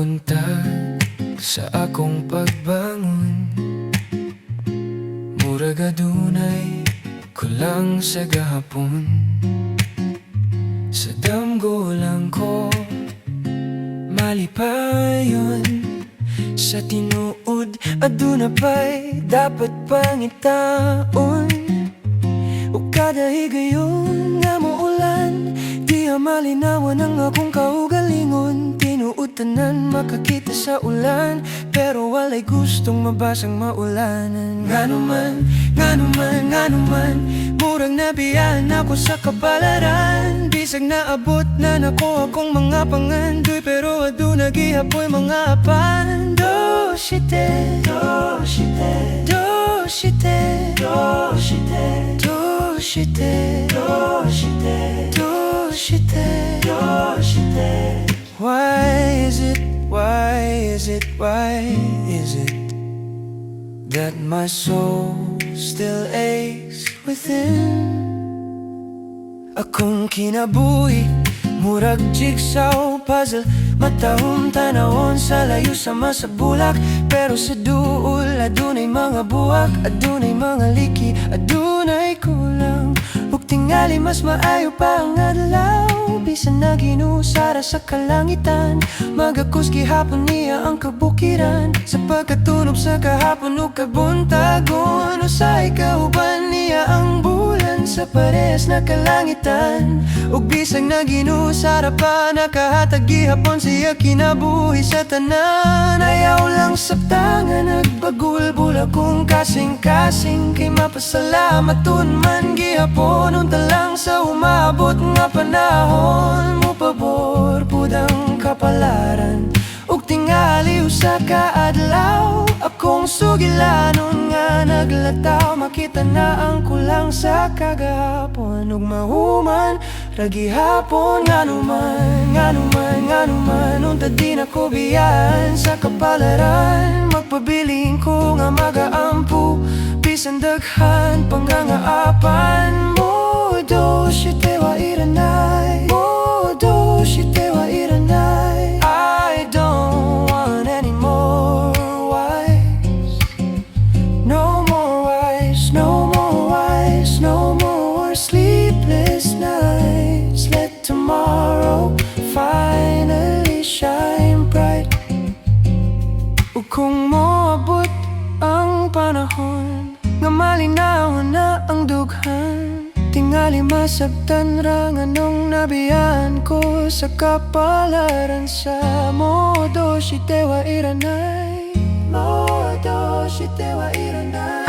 Buntag sa akong pagbangon, murag adunay kulang sa gahapon. Sa damgo lang ko malipayon, sa tinuod aduna pa'y dapat pangitaon. O kada higayon nga muulan, di malinawan ang akong kaugalingon. Tinuod tanan makakita sa ulan, pero walay gustong mabasang maulanan. Ngano man, murang nabiyahan ako sa kapalaran. Bisag naabot na nako akong mga pangandoy, pero aduna gihapoy mga apan. Do shite, do shite, do shite, do shite, do shite, do shite, do shite, do shite. Why is it that my soul still aches within? Akong kinabuhi, murag jigsaw puzzle, matahong tanawon sa layo sama sa bulak. Pero sa duol, adunay mga buwak, adunay mga liki, adunay kulang. Ug tingali mas maayo pa ang adlaw, bisan na ginusara sa kalangitan. Magakus gihapon niya ang kabukiran, sa pagkatunog sa kahapon o kabuntagon. Usay kauban niya ang bulan sa parehas na kalangitan. Ug bisag na ginusara pa, nakahatag gihapon siya kinabuhi sa tanan. Ayaw lang sabtangan, nagbagulbul akong kasing-kasing, kay mapasalamatun man gihapon. Unta lang sa umabot nga panahon mo, pabor pudang kapalaran. Ug tingali usa ka adlaw, akong sugilanon nga naglataw. Makita na ang kulang sa kagahapon, ug mahuman ragi hapon. Ngano man, unta di na ko biyan sa kapalaran. Magpabiling ko nga magaampu, bisan daghan pangangaapan mo. Do shite wa iranay, do shite wa iranay. I don't want any more wives, no more wives, no more wives, no more sleepless nights. Let tomorrow finally shine bright. Ug kung moabot ang panahon nga malinaw na ang dughan, tingali masabtan ra nganong nabiyan ko sa kapalaran. Sa modo shite wa iranay, modo shite wa iranay.